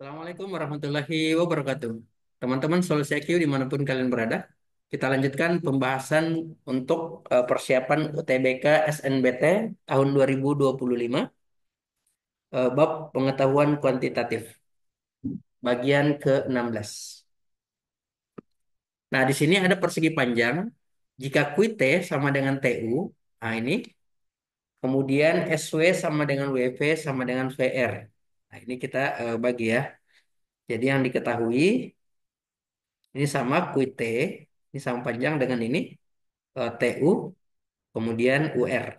Assalamualaikum warahmatullahi wabarakatuh. Teman-teman Solusi IQ dimanapun kalian berada, kita lanjutkan pembahasan untuk persiapan UTBK SNBT tahun 2025, bab pengetahuan kuantitatif, bagian ke-16. Nah, di sini ada persegi panjang. Jika QT sama dengan TU, nah ini, kemudian SW sama dengan WV sama dengan VR. Nah, ini kita bagi ya. Jadi yang diketahui ini sama QT, ini sama panjang dengan ini TU, kemudian UR.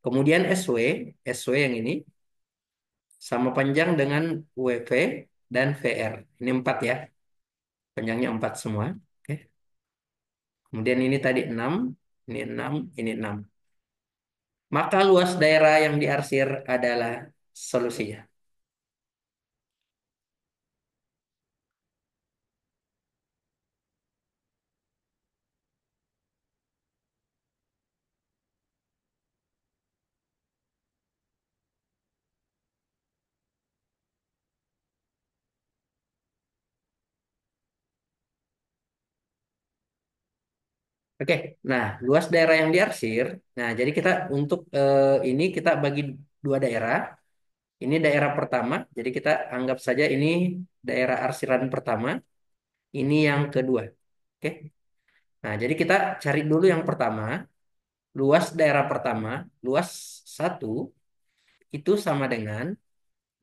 Kemudian SW yang ini sama panjang dengan UV dan VR. Ini 4 ya, panjangnya 4 semua. Oke. Kemudian ini tadi 6, ini 6, ini 6. Maka luas daerah yang diarsir adalah solusinya. Oke, nah luas daerah yang diarsir. Nah, jadi kita untuk ini kita bagi dua daerah. Ini daerah pertama, jadi kita anggap saja ini daerah arsiran pertama. Ini yang kedua. Oke. Nah, jadi kita cari dulu yang pertama. Luas daerah pertama, luas satu itu sama dengan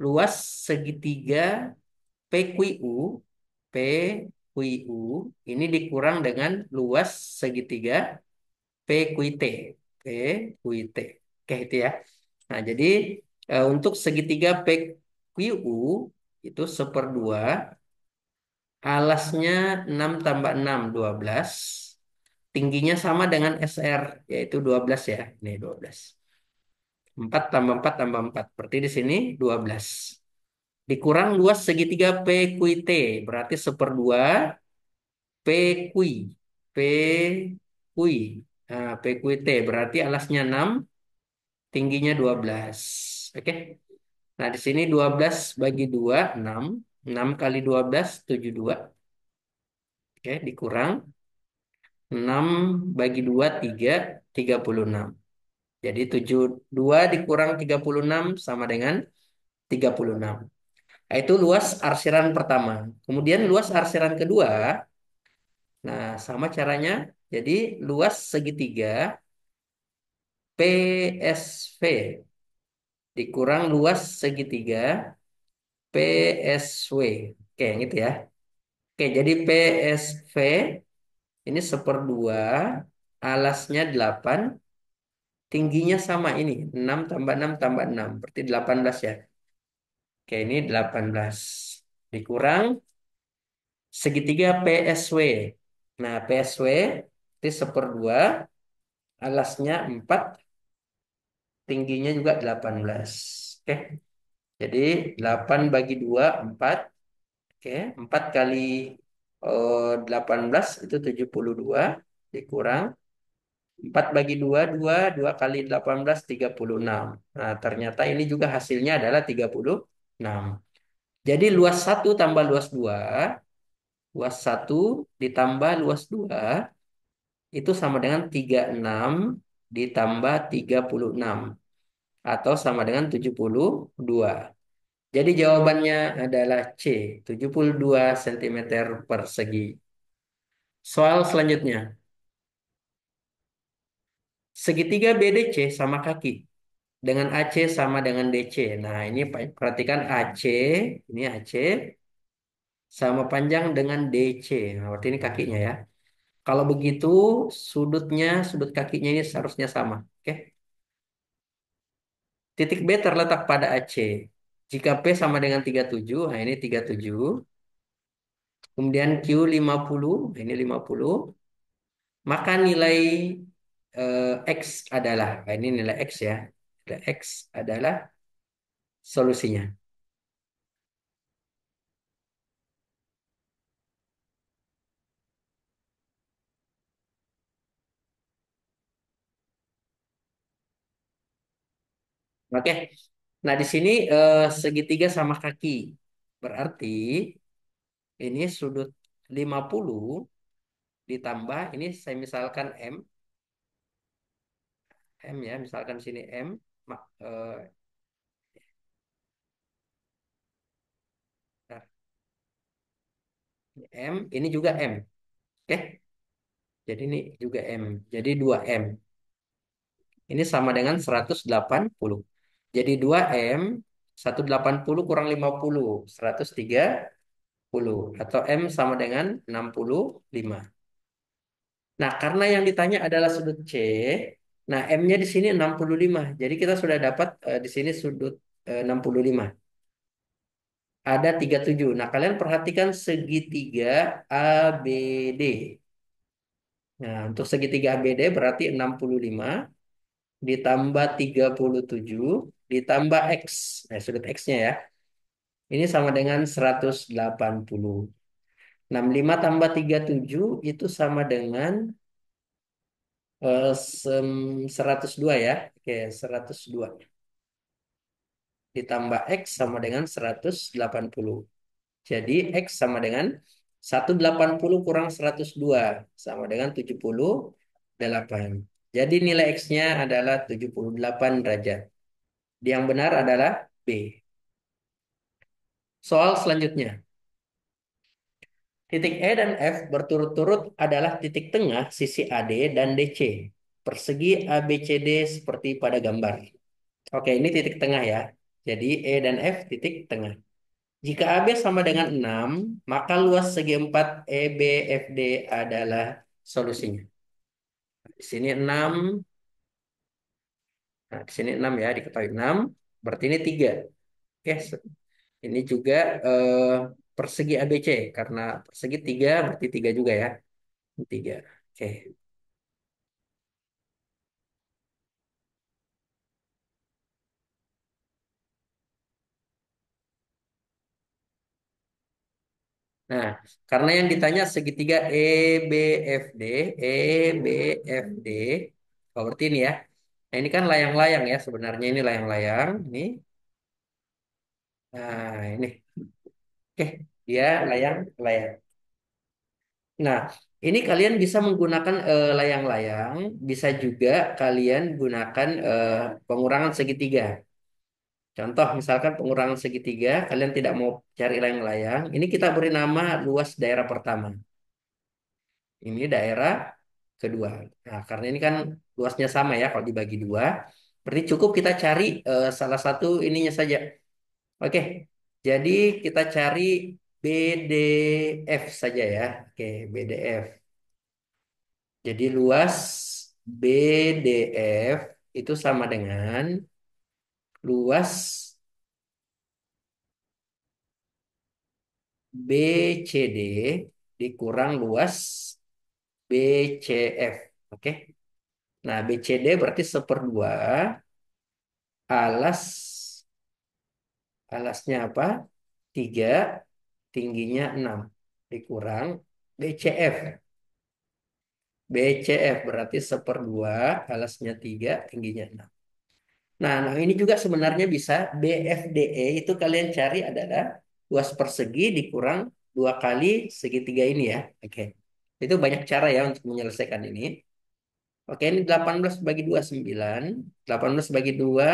luas segitiga PQU, PQU ini dikurang dengan luas segitiga PQT, PQT. Oke, itu ya. Nah, jadi untuk segitiga PQU itu seperdua, alasnya 6 tambah 6, 12. Tingginya sama dengan SR, yaitu 12 ya. Ini 12. 4 tambah 4 tambah 4. Berarti di sini 12. Dikurang luas segitiga PQT. Berarti seperdua PQI. PQI. Nah, PQT. Berarti alasnya 6, tingginya 12. Oke. Nah, di sini 12 bagi 2, 6. 6 kali 12, 72. Oke, dikurang. 6 bagi 2, 3. 36. Jadi 72 dikurang 36 sama dengan 36. Nah, itu luas arsiran pertama. Kemudian luas arsiran kedua, nah sama caranya. Jadi luas segitiga PSV dikurang luas segitiga PSW. Oke, yang itu ya. Oke, jadi PSV ini seperdua, alasnya 8, tingginya sama ini. 6 tambah 6 tambah 6, berarti 18 ya. Oke, ini 18. Dikurang segitiga PSW. Nah, PSW itu seperdua, alasnya 4, tingginya juga 18. Oke, jadi 8 bagi 2, 4. Oke, 4 kali 18 itu 72. Dikurang 4 bagi 2, 2. 2 kali 18, 36. Nah, ternyata ini juga hasilnya adalah 36. Jadi luas satu tambah luas 2, luas satu ditambah luas 2 itu sama dengan 36 ditambah 36 atau sama dengan 72. Jadi jawabannya adalah C, 72 cm persegi. Soal selanjutnya. Segitiga BDC sama kaki dengan AC sama dengan DC. Nah, ini perhatikan AC, ini AC sama panjang dengan DC. Nah, berarti ini kakinya ya. Kalau begitu, sudut kakinya ini seharusnya sama. Oke. Titik B terletak pada AC. Jika P sama dengan 37, nah ini 37. Kemudian Q 50, nah ini 50. Maka nilai X adalah, nah ini nilai X ya. Nilai X adalah solusinya. Oke. Nah, di sini segitiga sama kaki. Berarti ini sudut 50 ditambah, ini saya misalkan M ya, misalkan sini M, nah, M, ini juga M. Oke, jadi ini juga M. Jadi 2M. Ini sama dengan 180. Jadi 2M, 180 kurang 50, 130. Atau M sama dengan 65. Nah, karena yang ditanya adalah sudut C, nah M-nya di sini 65. Jadi kita sudah dapat di sini sudut 65. Ada 37. Nah, kalian perhatikan segitiga ABD. Nah, untuk segitiga ABD berarti 65 ditambah 37 ditambah X. Nah, sudut X-nya ya. Ini sama dengan 180. 65 tambah 37 itu sama dengan 102 ya. Oke, 102. Ditambah X sama dengan 180. Jadi X sama dengan 180 kurang 102 sama dengan 78. Jadi nilai X-nya adalah 78 derajat. Yang benar adalah B. Soal selanjutnya. Titik E dan F berturut-turut adalah titik tengah sisi AD dan DC. Persegi ABCD seperti pada gambar. Oke, ini titik tengah ya. Jadi E dan F titik tengah. Jika AB sama dengan 6, maka luas segi 4 EBFD adalah solusinya. Di sini 6, nah di sini 6 ya, diketahui 6, berarti ini 3. Oke, ini juga eh, persegi ABC, karena persegi 3 berarti 3 juga ya. 3. Oke. Nah, karena yang ditanya segitiga EBFD, EBFD, oh, berarti ini ya. Nah, ini kan layang-layang ya, sebenarnya ini layang-layang. Ini, nah ini, oke, dia layang-layang. Nah, ini kalian bisa menggunakan layang-layang, bisa juga kalian gunakan pengurangan segitiga. Contoh, misalkan pengurangan segitiga, kalian tidak mau cari layang-layang, ini kita beri nama luas daerah pertama. Ini daerah kedua. Nah, karena ini kan luasnya sama ya kalau dibagi dua. Berarti cukup kita cari salah satu ininya saja. Oke, jadi kita cari BDF saja ya. Oke, BDF. Jadi luas BDF itu sama dengan luas BCD dikurang luas BCF. Oke. Nah, BCD berarti seperdua alas. Alasnya apa? 3, tingginya 6. Dikurang BCF. BCF berarti seperdua, alasnya 3, tingginya 6. Nah, ini juga sebenarnya bisa BFDE itu kalian cari adalah luas persegi dikurang 2 kali segitiga ini ya. Oke. Itu banyak cara ya untuk menyelesaikan ini. Oke, ini 18 bagi 2, 9. 18 bagi 2.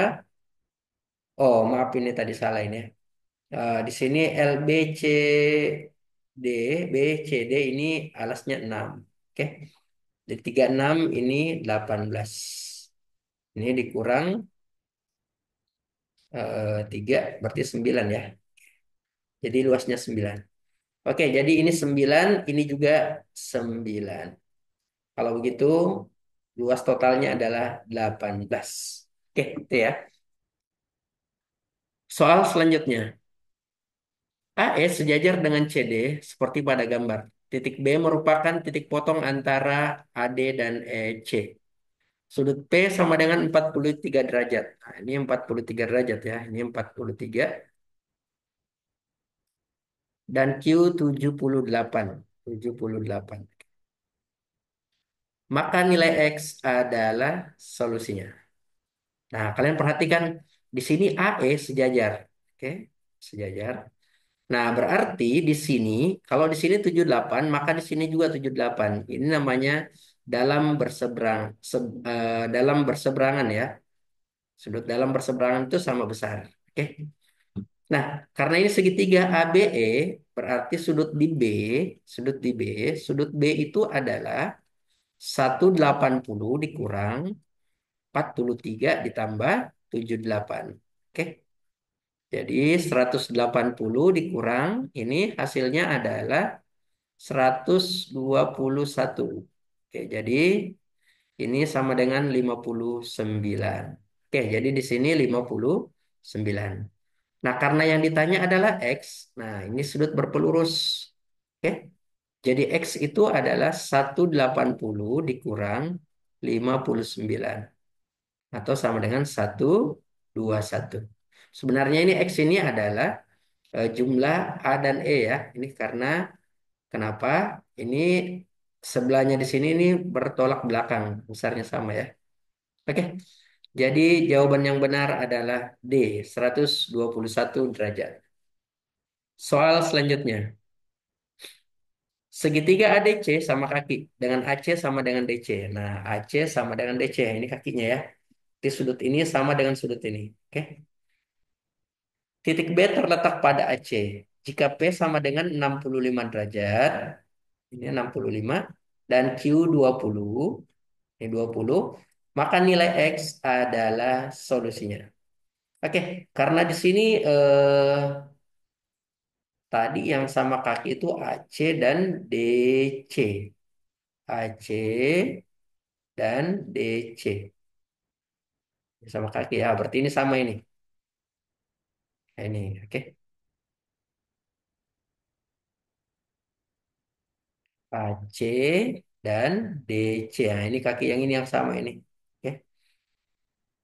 Oh, maaf ini tadi salah ini ya. Di sini LBCD, BCD ini alasnya 6. Oke. Jadi 36 ini 18. Ini dikurang 3 berarti 9 ya. Jadi luasnya 9. Oke, jadi ini 9, ini juga 9. Kalau begitu luas totalnya adalah 18. Oke, itu ya. Soal selanjutnya. AE sejajar dengan CD seperti pada gambar. Titik B merupakan titik potong antara AD dan EC. Sudut P sama dengan 43 derajat. Nah, ini 43 derajat ya. Ini 43 dan Q 78. 78. Maka nilai X adalah solusinya. Nah, kalian perhatikan di sini AE sejajar. Oke, sejajar. Nah, berarti di sini, kalau di sini 78, maka di sini juga 78. Ini namanya dalam berseberangan ya. Sudut dalam berseberangan itu sama besar. Oke. Nah, karena ini segitiga ABE, berarti sudut di B, sudut B itu adalah 180 dikurang 43 ditambah 78. Oke. Jadi 180 dikurang ini hasilnya adalah 121. Oke, jadi ini sama dengan 59. Oke, jadi di sini 59. Nah, karena yang ditanya adalah X, nah ini sudut berpelurus. Oke, jadi X itu adalah 180 dikurang 59. Atau sama dengan 121. Sebenarnya ini X ini adalah jumlah A dan E ya. Ini karena kenapa? Ini sebelahnya di sini ini bertolak belakang, besarnya sama ya. Oke. Jadi jawaban yang benar adalah D, 121 derajat. Soal selanjutnya. Segitiga ADC sama kaki dengan AC sama dengan DC. Nah, AC sama dengan DC. Ini kakinya ya. Di sudut ini sama dengan sudut ini. Oke. Titik B terletak pada AC. Jika P sama dengan 65 derajat, ini 65, dan Q 20, ini 20, maka nilai X adalah solusinya. Oke, karena di sini tadi yang sama kaki itu AC dan DC. AC dan DC. Sama kaki ya, berarti ini sama ini. Nah, ini, oke. AC dan DC. Nah, ini kaki yang ini yang sama ini. Oke.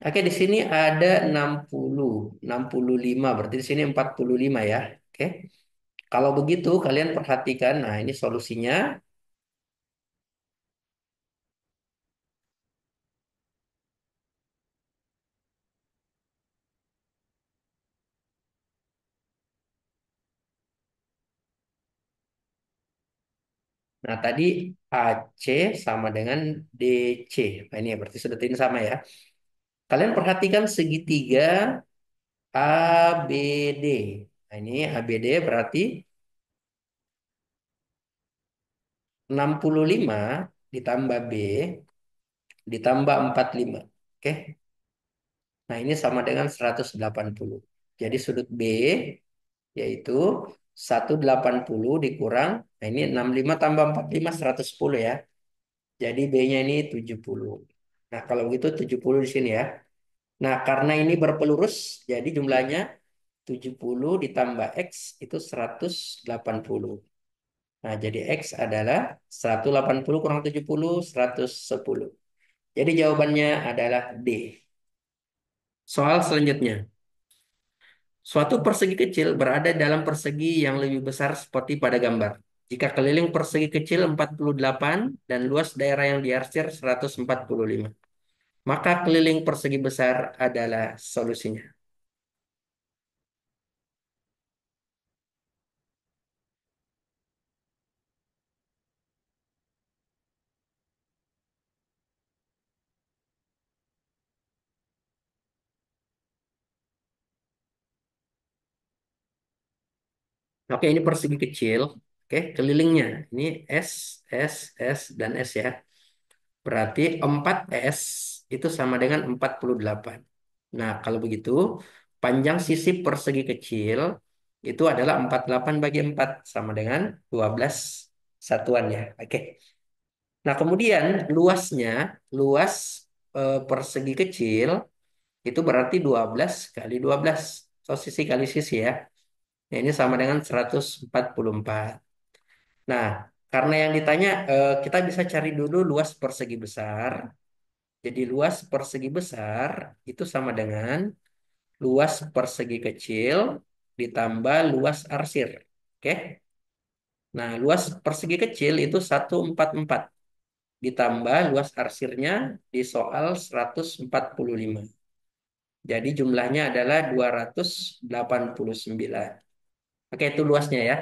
Oke, di sini ada 65. Berarti di sini 45 ya. Oke. Kalau begitu, kalian perhatikan. Nah, ini solusinya. Nah, tadi AC sama dengan DC. Nah, ini ya, berarti sudut ini sama ya. Kalian perhatikan segitiga ABD. Nah, ini ABD berarti 65 ditambah B ditambah 45. Oke. Nah, ini sama dengan 180. Jadi sudut B yaitu 180 dikurang, nah ini 65 tambah 45 110 ya. Jadi B-nya ini 70. Nah, kalau begitu 70 di sini ya. Nah, karena ini berpelurus, jadi jumlahnya 70 ditambah X itu 180. Nah, jadi X adalah 180 kurang 70, 110. Jadi jawabannya adalah D. Soal selanjutnya. Suatu persegi kecil berada dalam persegi yang lebih besar seperti pada gambar. Jika keliling persegi kecil 48 dan luas daerah yang diarsir 145, maka keliling persegi besar adalah solusinya. Oke, ini persegi kecil. Oke, kelilingnya. Ini S, S, S, dan S ya. Berarti 4S itu sama dengan 48. Nah, kalau begitu, panjang sisi persegi kecil itu adalah 48 bagi 4 sama dengan 12 satuan ya. Oke. Nah, kemudian luas persegi kecil itu berarti 12 kali 12. So, sisi kali sisi ya. Nah, ini sama dengan 144. Nah, karena yang ditanya, kita bisa cari dulu luas persegi besar. Jadi luas persegi besar itu sama dengan luas persegi kecil ditambah luas arsir. Oke. Nah, luas persegi kecil itu 144 ditambah luas arsirnya di soal 145. Jadi jumlahnya adalah 289. Oke, itu luasnya ya.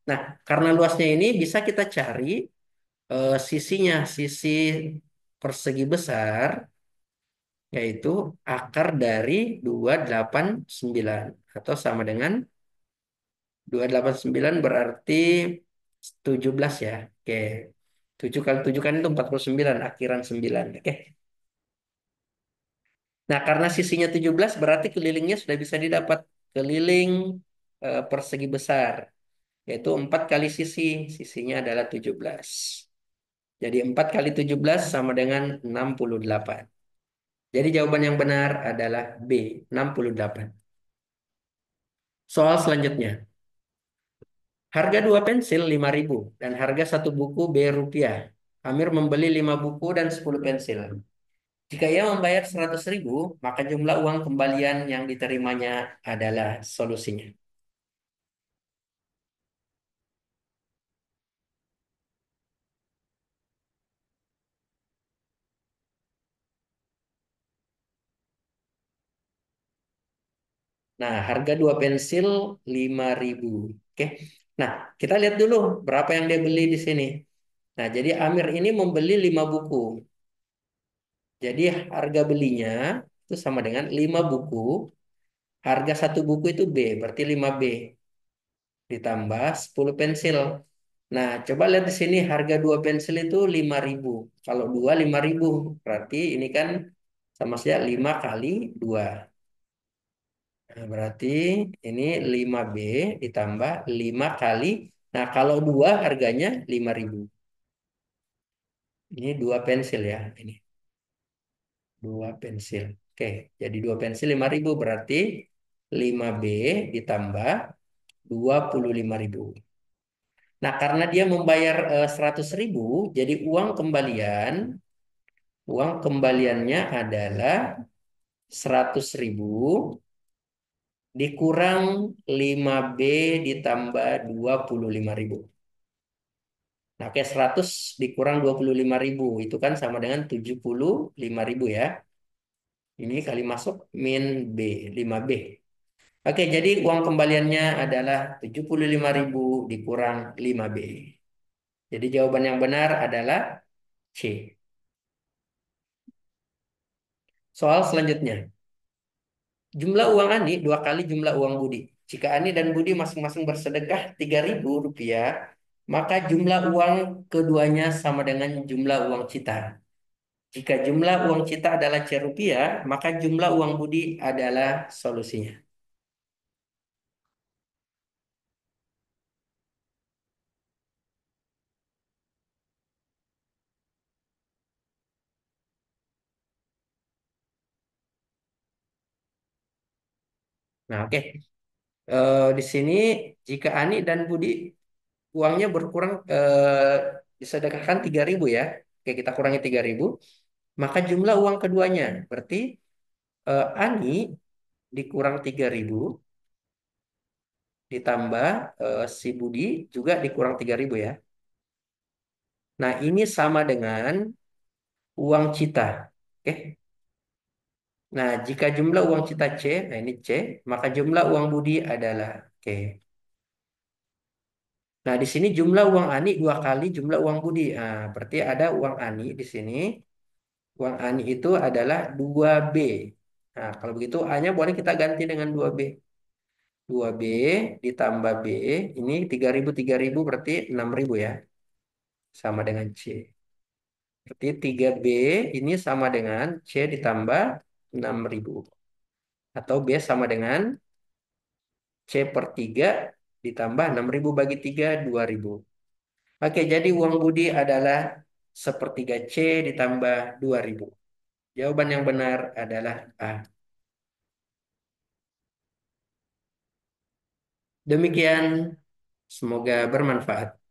Nah, karena luasnya ini bisa kita cari sisinya, sisi persegi besar, yaitu akar dari 289 atau sama dengan 289 berarti 17 ya. Oke. 7 kali 7 kan itu 49, akhiran 9. Oke. Nah, karena sisinya 17 berarti kelilingnya sudah bisa didapat. Keliling persegi besar, yaitu 4 kali sisi. Sisinya adalah 17. Jadi 4 kali 17 sama dengan 68. Jadi jawaban yang benar adalah B, 68. Soal selanjutnya. Harga dua pensil 5.000 dan harga satu buku B rupiah. Amir membeli 5 buku dan 10 pensil. Jika ia membayar 100.000, maka jumlah uang kembalian yang diterimanya adalah solusinya. Nah, harga dua pensil 5.000. Oke. Nah, kita lihat dulu berapa yang dia beli di sini. Nah, jadi Amir ini membeli 5 buku. Jadi harga belinya itu sama dengan 5 buku. Harga satu buku itu B, berarti 5B. Ditambah 10 pensil. Nah, coba lihat di sini harga dua pensil itu 5.000. Kalau dua 5.000, berarti ini kan sama saja 5 kali 2. Nah, berarti ini 5B ditambah 5 kali. Nah, kalau dua harganya 5.000. Ini dua pensil ya, ini. Dua pensil. Oke, jadi dua pensil 5.000 berarti 5B ditambah 25.000. Nah, karena dia membayar 100.000, jadi uang kembaliannya adalah 100.000 dikurang 5B ditambah 25.000. Nah, oke, 100 dikurang 25.000 itu kan sama dengan 75.000 ya. Ini kali masuk min B, 5B. Oke, jadi uang kembaliannya adalah 75.000 dikurang 5B. Jadi jawaban yang benar adalah C. Soal selanjutnya. Jumlah uang Ani dua kali jumlah uang Budi. Jika Ani dan Budi masing-masing bersedekah 3.000 rupiah, maka jumlah uang keduanya sama dengan jumlah uang Cita. Jika jumlah uang Cita adalah C rupiah, maka jumlah uang Budi adalah solusinya. Nah, oke. Di sini jika Ani dan Budi uangnya berkurang disedekahkan 3.000 ya. Oke, kita kurangi 3.000, maka jumlah uang keduanya berarti Ani dikurang 3.000 ditambah si Budi juga dikurang 3.000 ya. Nah, ini sama dengan uang cita. Oke. Nah, jika jumlah uang cita C, nah ini C, maka jumlah uang Budi adalah oke. Nah, di sini jumlah uang Ani dua kali jumlah uang Budi. Nah, berarti ada uang Ani di sini. Uang Ani itu adalah 2B. Nah, kalau begitu A-nya boleh kita ganti dengan 2B. 2B ditambah B, ini 3.000 berarti 6.000 ya. Sama dengan C. Berarti 3B ini sama dengan C ditambah 6.000. Atau B sama dengan C per 3 ditambah 6.000 bagi 3, 2.000. Oke, jadi uang Budi adalah sepertiga C ditambah 2.000. Jawaban yang benar adalah A. Demikian, semoga bermanfaat.